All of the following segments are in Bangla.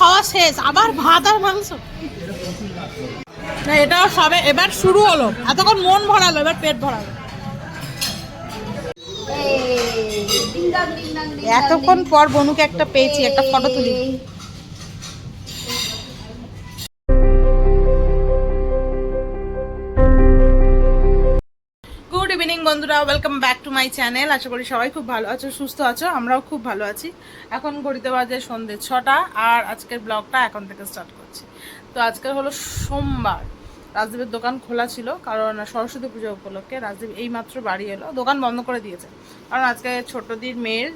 খাওয়া শেষ, আবার ভাত আর মাংস না, এটা সবে এবার শুরু হলো। এতক্ষণ মন ভরালো, এবার পেট ভরালো। এতক্ষণ পর বনুকে একটা পেয়েছি, একটা ফটো তুলি। গুড ইভিনিং বন্ধুরা, welcome back to my channel. আশা করি সবাই খুব ভালো আছো, সুস্থ আছো। আমরাও খুব ভালো আছি। এখন ঘড়িতে বাজে সন্ধ্যে 6টা, আর আজকের ব্লগটা এখন থেকে স্টার্ট করছি। তো আজকের হলো সোমবার। রাজদীপের দোকান খোলা ছিল, কারণ সরস্বতী পুজো উপলক্ষে রাজদীপ এইমাত্র বাড়ি এলো, দোকান বন্ধ করে দিয়েছে। কারণ আজকে ছোটদির মেয়ের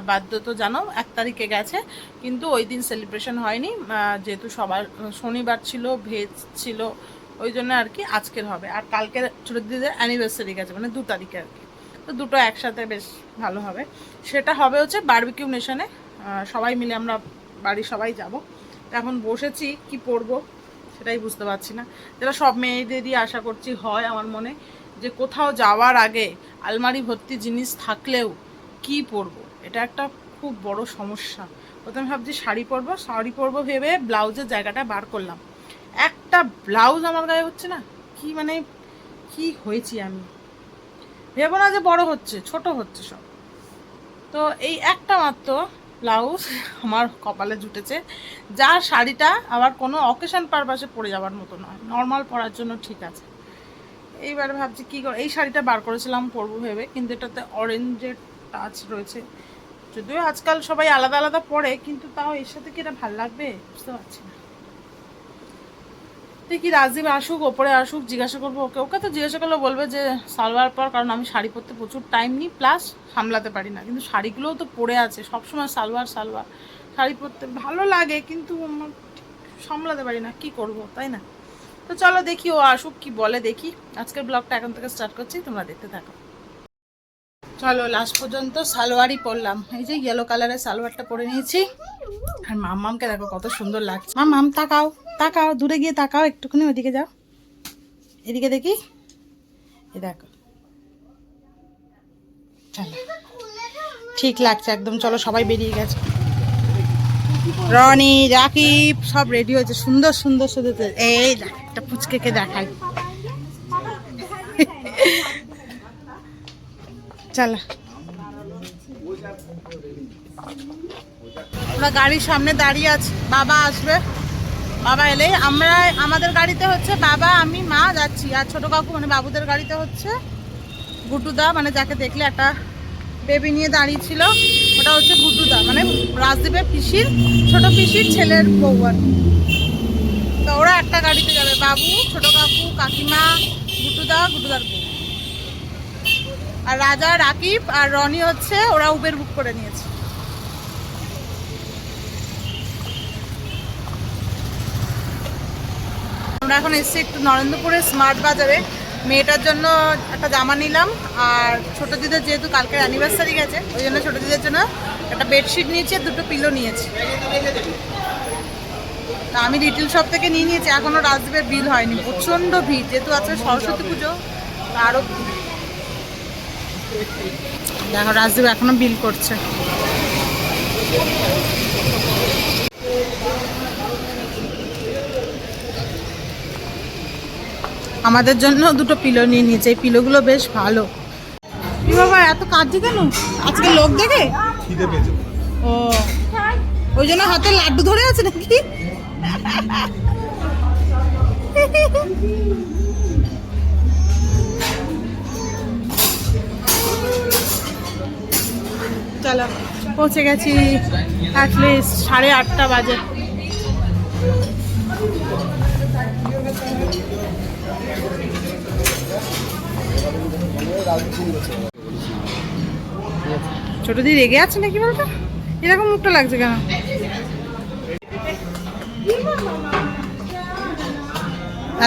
বার্থডে তো জানো 1 তারিখে গেছে, কিন্তু ওই দিন সেলিব্রেশন হয়নি, যেহেতু সবার শনিবার ছিল, ভেজ ছিল, ওই জন্য আর কি আজকের হবে। আর কালকে ছোটো দিদিদের অ্যানিভার্সারি গেছে, মানে 2 তারিখে আর কি। তো দুটো একসাথে বেশ ভালো হবে। সেটা হবে হচ্ছে বারবিকিউ নেশনে, সবাই মিলে আমরা বাড়ির সবাই যাব। এখন বসেছি কি পরবো সেটাই বুঝতে পারছি না। যেটা সব মেয়েদেরই আশা করছি হয় আমার মনে, যে কোথাও যাওয়ার আগে আলমারি ভর্তি জিনিস থাকলেও কি পরবো, এটা একটা খুব বড় সমস্যা। প্রথমে ভাবছি শাড়ি পরবো ভেবে ব্লাউজের জায়গাটা বার করলাম, একটা ব্লাউজ আমার গায়ে হচ্ছে না। কি মানে কি হয়েছি আমি, ভেবো না যে বড় হচ্ছে, ছোট হচ্ছে সব। তো এই একটা মাত্র ব্লাউজ আমার কপালে জুটেছে, যার শাড়িটা আবার কোনো অকেশন পারপাসে পরে যাওয়ার মতো নয়, নর্মাল পরার জন্য ঠিক আছে। এইবারে ভাবছি কী করে, এই শাড়িটা বার করেছিলাম পরবো ভেবে, কিন্তু এটাতে অরেঞ্জের টাচ রয়েছে। যদিও আজকাল সবাই আলাদা আলাদা পরে, কিন্তু তাও এর সাথে কি এটা ভালো লাগবে বুঝতে পারছি না। দেখি রাজদীপ আসুক, ওপরে আসুক, জিজ্ঞাসা করবো ওকে তো জিজ্ঞাসা করলে বলবে যে সালোয়ার পর, কারণ আমি শাড়ি পরতে প্রচুর টাইম নিই, প্লাস সামলাতে পারি না। কিন্তু শাড়িগুলোও তো পরে আছে সবসময়, সালোয়ার শাড়ি পরতে ভালো লাগে, কিন্তু আমার সামলাতে পারি না, কি করব তাই না। তো চলো দেখি ও আসুক কি বলে, দেখি। আজকের ব্লগটা এখন থেকে স্টার্ট করছি, তোমরা দেখতে থাকো। চলো লাস্ট পর্যন্ত সালোয়ারই পরলাম, এই যে ইয়েলো কালারের সালোয়ারটা পরে নিয়েছি। আর মামকে দেখো কত সুন্দর লাগছে। মাম তাকাও তাকাও, দূরে গিয়ে তাকাও একটুখানি, ওইদিকে যাও, এদিকে দেখি, এ দেখো। চলো ঠিক লাগছে একদম। চলো সবাই বেরিয়ে গেছে, রনি রাকিব সব রেডি হয়েছে, সুন্দর সুন্দর সেজেছে। এই একটা পুচকেকে দেখাই, চলো। আমরা গাড়ির সামনে দাঁড়িয়ে আছি, বাবা আসবে, বাবা এলে আমরা, আমাদের গাড়িতে হচ্ছে বাবা, আমি, মা যাচ্ছি। আর ছোটো কাকু মানে বাবুদের গাড়িতে হচ্ছে গুটুদা, মানে যাকে দেখলে একটা বেবি নিয়ে দাঁড়িয়ে ছিল, ওটা হচ্ছে গুটুদা, মানে রাজদীপের পিসির, ছোট পিসির ছেলের বউ আর। তো ওরা একটা গাড়িতে যাবে, বাবু, ছোট কাকু, কাকিমা, গুটুদার বউ। আর রাজা, রাকিব আর রনি হচ্ছে ওরা উবের বুক করে নিয়েছে। আমরা এখন এসেছি একটু নরেন্দ্রপুরের স্মার্ট বাজারে, মেয়েটার জন্য একটা জামা নিলাম। আর ছোটো দিদের যেহেতু কালকে অ্যানিভার্সারি গেছে, ওই জন্য ছোটো দিদের জন্য একটা বেডশিট নিয়েছি, দুটো পিলো নিয়েছি। তা আমি রিটেল শপ থেকে নিয়েছি, এখনও রাজদীপের বিল হয়নি, প্রচণ্ড ভিড়, যেহেতু আছে সরস্বতী পুজো আরও। দেখো রাজদীপ এখনও বিল করছে। আমাদের জন্য দুটো পিলো নিয়ে নিয়েছে, এই পিলোগুলো বেশ ভালো। কি বাবা এত কাঁদছে কেন, আজকে লোক দেখে? ও ওই জন্য হাতে লাড্ডু ধরে আছে নাকি? চলো পৌঁছে গেছি, অ্যাটলিস্ট 8:30 বাজে। ছোট দিদি রেগে আছে নাকি বলতো, এরকম মুখটা লাগছে কেন?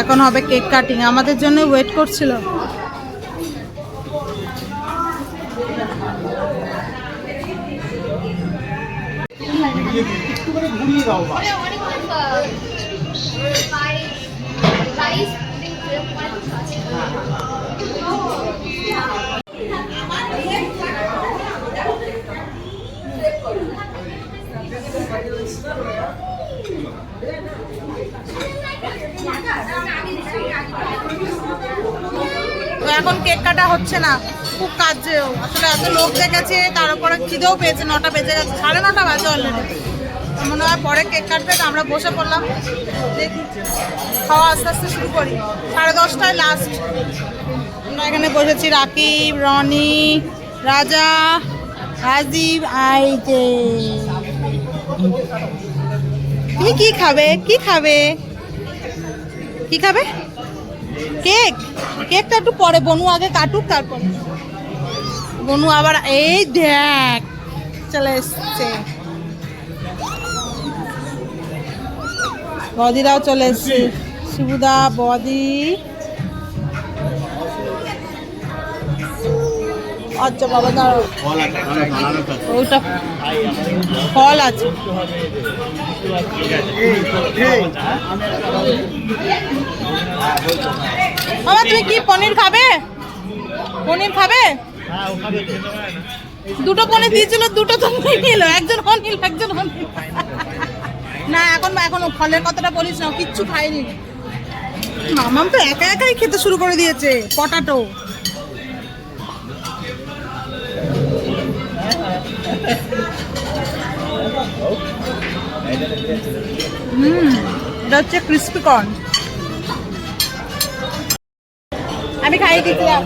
এখন হবে কেক কাটিং, আমাদের জন্য ওয়েট করছিল। এখন কেক কাটা হচ্ছে না, খুব কাজেও আসলে এত লোক দেখেছে, তার উপরে খিদেও পেয়েছে, 9টা বেজে গেছে, 9:30 বাজে অলরেডি। মনে হয় পরে কেক কাটবে, তো আমরা বসে পড়লাম, দেখি খাওয়া আস্তে আস্তে শুরু করি। 10:30টায় লাস্ট। আমরা এখানে বসেছি, রাকিব, রনি, রাজা, রাজীব। আইতে তুমি কি খাবে, কি খাবে, কি খাবে? কেক, কেকটা একটু পরে, বনু আগে কাটুক তারপরে। বনু আবার এই দেখ চলে এসছে, বদিরাও চলে এসছে, শিবুদা, বদি। আচ্ছা বাবা দাঁড়াও, ওইটা ফল আছে। বাবা তুমি কি পনির খাবে, পনির খাবে? দুটো পনির দিয়েছিল, দুটো তো নিল, একজন অনিল একজন অনিল। না এখন ফলের কথাটা বলিস না, কিচ্ছু খাইনি। মামাম তো একা একাই খেতে শুরু করে দিয়েছে পটাটো। এটা হচ্ছে ক্রিস্পি কর্ন। আমি খাই দিচ্ছিলাম।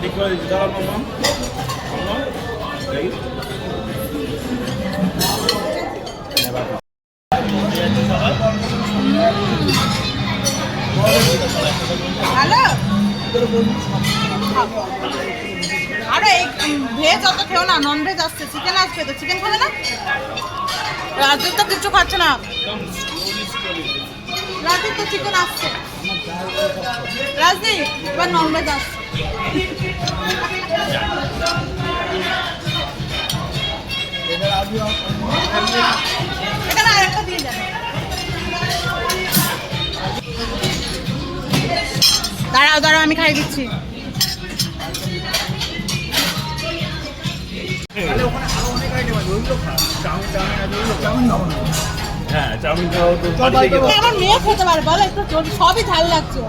ভালো। আরে ভেজ অত খেও না, নন ভেজ আসছে, চিকেন আসবে, তো চিকেন খাবে না? রাজীব তো কিছু খাচ্ছে না, রাজীব তো চিকেন আসছে। রাজদীপ এবার নন ভেজ আসছে। এখানে আরেকটা দিয়ে যাবে। দাঁড়াও দাঁড়াও, আমি খাই দিচ্ছি। আমার মেয়ে খেতে পারে, বলো একটু, সবই ঝাল লাগছে,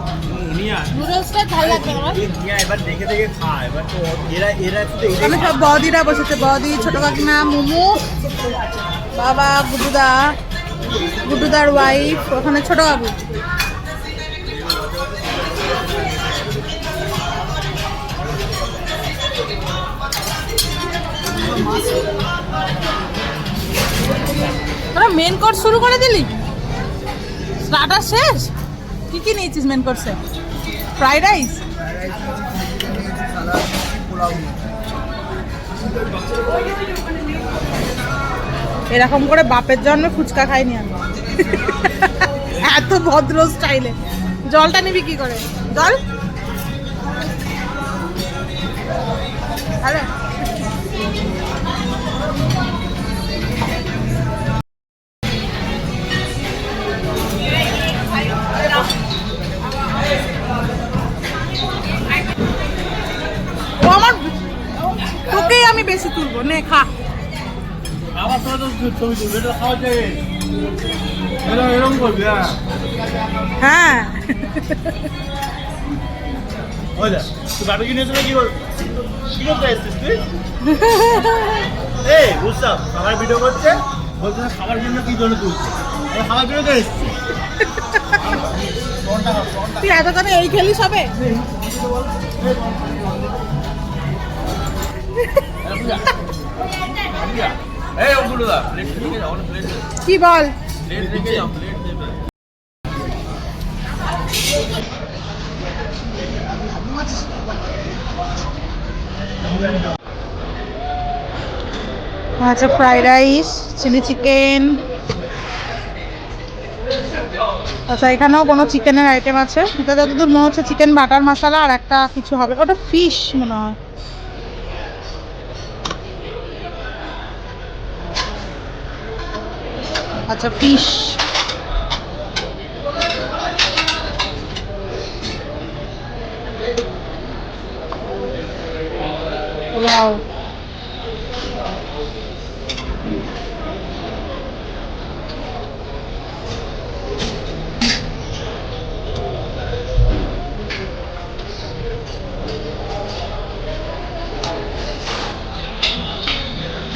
নুডলসটা ঝাল লাগছে আমার। আমি সব বদিরা বসেছে, বদি, ছোট কাকিমা, মুমু, বাবা, গুডুদা, গুডুদার ওয়াইফ, ওখানে ছোট বাবু। তোরা মেন কোর্স শুরু করে দিলি, স্টার্টার শেষ। কি কি নিয়েছিস মেন কোর্সে? ফ্রাইড রাইস, এরকম করে বাপের জন্মে ফুচকা খাইনি আমি। এত ভদ্র স্টাইলে। জলটা নিবি কি করে? জল আরে তোকেই আমি বেশি তুলবো, নে খা। হ্যাঁ খাবার ভিডিও করছে, বলছে খাবার জন্য কি জন্য তুলছে, খাবার জন্য তো এসছি। তুই এতক্ষণে এই খেলিস হবে? কি বল? আচ্ছা, ফ্রাইড রাইস, চিলি চিকেন। আচ্ছা, এখানেও কোনো চিকেনের আইটেম আছে। এটা যতদূর মনে হচ্ছে চিকেন বাটার মশলা, আর একটা কিছু হবে, ওটা ফিশ মনে হয়। আচ্ছা, ফিশ। ওয়াও,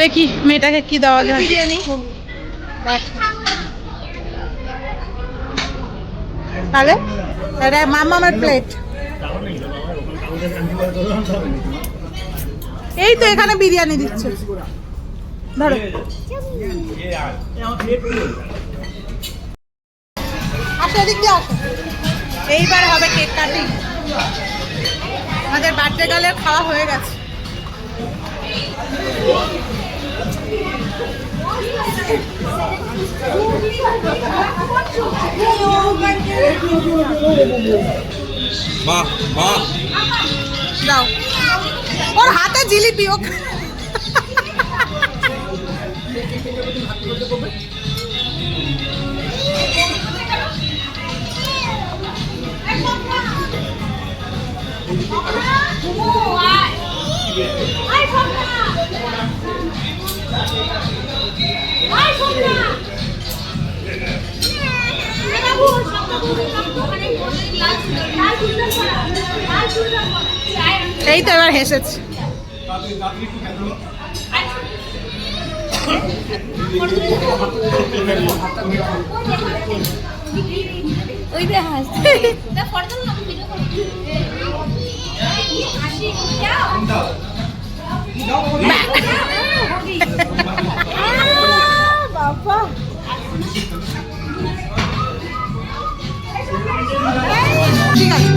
দেখি মেয়েটাকে কি দেওয়া যায়। বিরিয়ানি তাহলে এটা মামার প্লেট। এই তো এখানে বিরিয়ানি দিচ্ছে, ধরো। আসো এদিক দিয়ে আসো। এইবার হবে কেক কাটিং। আমাদের বার্থডে গার্লের খাওয়া হয়ে গেছে। বাহ বাহ, দাও ওর হাতে জিলিপি। ও এই তো এবার হেসেছে। ওই যে হাসছে বাবা ঠিক আছে।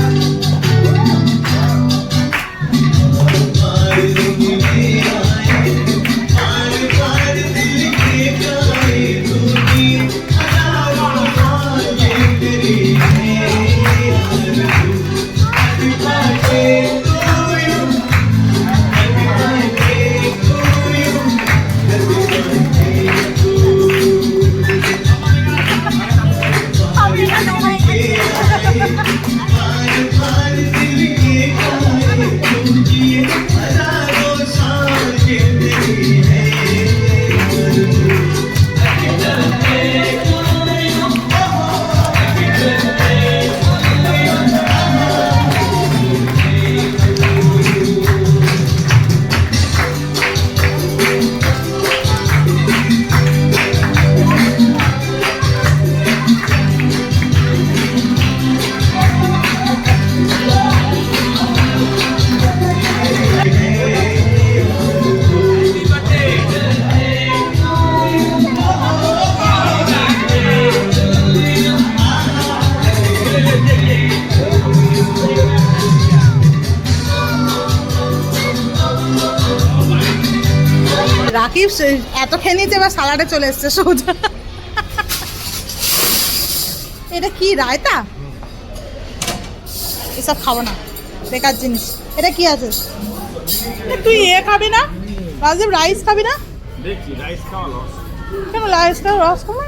রাকিব এত খেয়ে নিয়েছে, এবার সালাডে চলে এসছে সোজা। এটা কি রায়তা? এসব খাবো না, বেকার জিনিস। এটা কি আছে? তুই এ খাবি না রাজীব? রাইস খাবি না? দেখছি রাইস খাওয়া লস। কেন রাইস খাওয়া রস খাবো?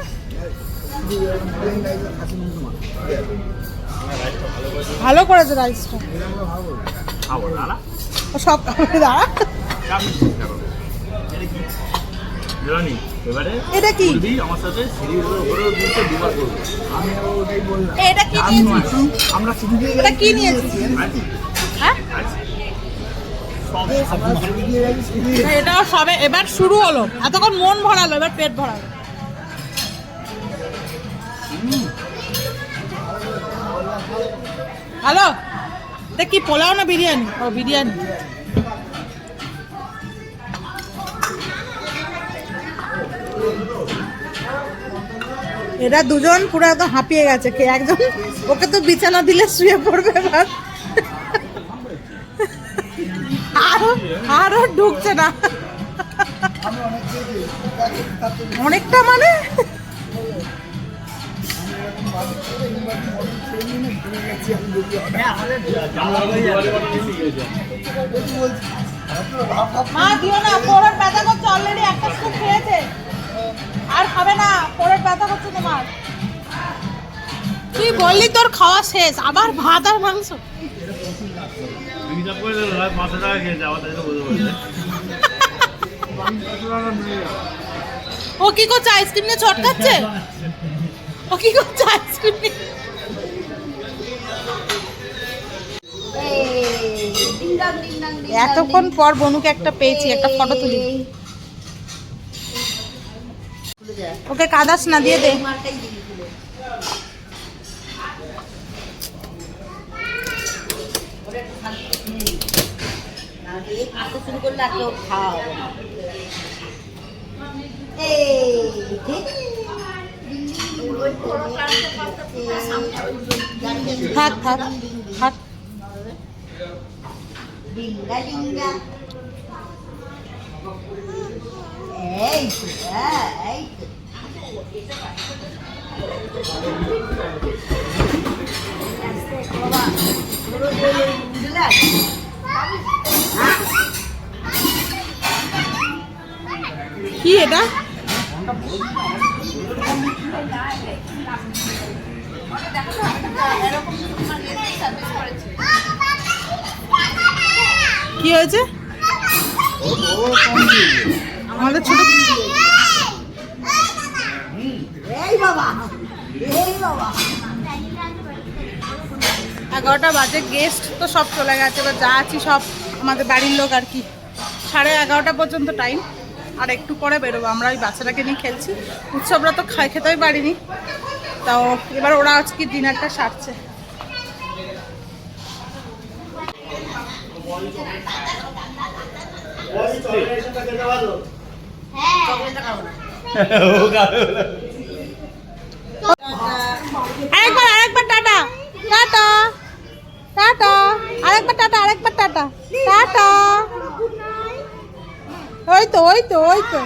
ভালো করেছে রাইসটা। খাবো দাঁড়া, সব দাঁড়া। এটা কি? আমার সাথে সিঁড়ির উপরে উঠতে দুবার করবো। আমি ওটাই বললাম। এটা কি নিয়েছিস? আমরা সিঁড়ি দিয়ে এটা কি নিয়েছিস? হ্যাঁ এটাও সবে এবার শুরু হলো। এতক্ষণ মন ভরালো, এবার পেট ভরালো। হ্যালো, এটা কি পোলাও না বিরিয়ানি? ও বিরিয়ানি। এরা দুজন পুরো একদম হাঁপিয়ে গেছে। কে একজন ওকে তো বিছানা দিলে শুয়ে পড়বে এবার। আরো ঢুকছে না। অনেকটা মানে মা দিও না, পোড়ের ব্যথা করছে। অলরেডি একটা স্কুপ খেয়েছে, আর খাবে না। পোড়ের ব্যথা করছে তোমার। তুই বললি তোর খাওয়া শেষ, আবার ভাত আর মাংস। ও কি করছে? আইসক্রিম নিয়ে ছটকাচ্ছে। ও কি করছে? আইসক্রিম নিয়ে। এতক্ষণ পর বনুকে একটা পেয়েছি, একটা ফটো তুলি। ওকে কাদাস না, দিয়ে দে। শুরু করলে আর কেউ খাওয়া হবে না। থাক থাক থাক। ডিঙ্গা ডিঙ্গা এই তো, এই তো। বাবা, বুঝলে? কি এটা? কি হয়েছে? আমাদের ছোট এই বাবা, এই বাবা। 11টা বাজে, গেস্ট তো সব চলে গেছে, এবার যা আছি সব আমাদের বাড়ির লোক আর কি। 11:30 পর্যন্ত টাইম, আর একটু পরে বেরোবো। আমরা ওই বাচ্চাটাকে নিয়ে খেলছি। উৎসবরা তো খেতেই পারিনি, তাও এবার ওরা আজকে ডিনারটা সারছে। আরেকবার টাটা টাটা টাটা, আরেকবার টাটা, আরেকবার টাটা টাটা। ওই তো ওই তো ওই তো।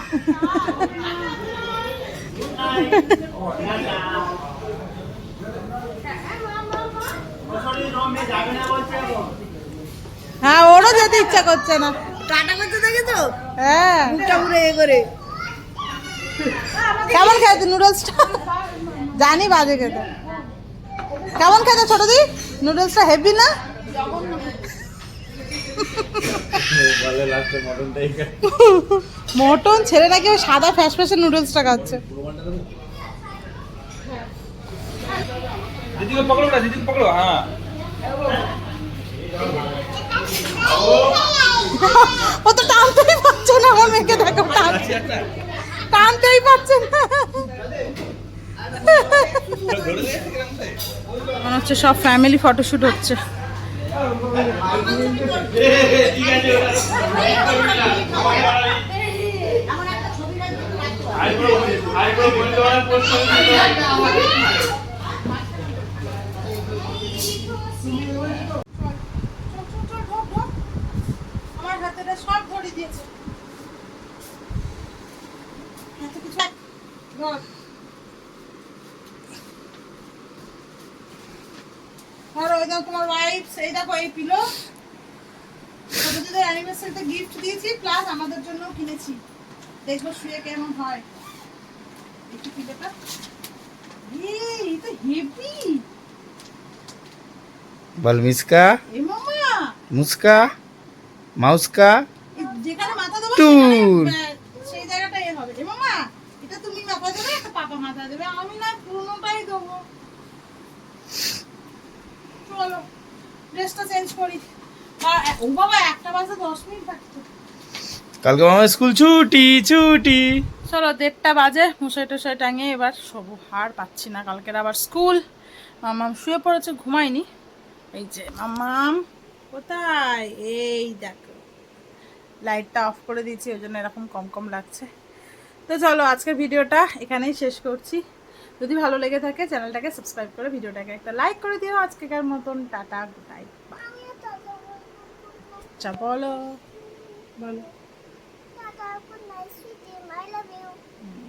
হ্যাঁ, ওরও যেতে ইচ্ছা করছে না। টাটা করতে থাকে তো হ্যাঁ, মুখটা পুরো এ করে। কেমন খেতে নুডলসটা? জানি বাজে খেতে। কেমন খেতে ছোট দি? নুডলসটা হেভি না? মটন ছেড়ে নাকি ওই সাদা ফ্যাস ফ্যাসের নুডলসটা খাচ্ছে। दीदी को पकड़ो ना, दीदी को पकड़ो। हाँ ও তো টানতেই পারছে না, আমার মেয়েকে দেখো টানতেই পারছে না। মনে হচ্ছে সব ফ্যামিলি ফটোশুট হচ্ছে। আমার হাতে সব ধরে দিয়েছে। আর ওই দেখো তোমার ওয়াইফ, এই দেখো এই পিলো ছোটদের অ্যানিভার্সারিতে গিফট দিয়েছি, প্লাস আমাদের জন্য কিনেছি। দেখবো শুয়ে কেমন হয়। একটু পিলোটা এই তো হেভি। बल मिसका এ মামা, मुस्का माउस का যেখানে মাথা দেবো টুল। সেই জায়গাটা এ হবে। এ মামা, এটা তুমি মাথা দেবে, এটা পাপা মাথা দেবে, আমি না পুরোনোটাই দেবো। চলো ড্রেসটা চেঞ্জ করি। ও বাবা, 1:10 থাকছে। कल के मामा स्कूल छुट्टी छुट्टी। চলো 1:30 বাজে, মশাই টশাই টাঙিয়ে এবার শোবো। আর পাচ্ছি না, কালকের আবার স্কুল। মামাম শুয়ে পড়েছে, ঘুমায়নি। এই যে মামাম কোথায়, এই দেখো লাইটটা অফ করে দিয়েছি, ওই জন্য এরকম কম কম লাগছে। তো চলো আজকের ভিডিওটা এখানেই শেষ করছি। যদি ভালো লেগে থাকে চ্যানেলটাকে সাবস্ক্রাইব করে ভিডিওটাকে একটা লাইক করে দিও। আজকেকার মতন টাটা, গুড নাইট। আচ্ছা বলো বলো। Tata, good night, sweetie. I love you.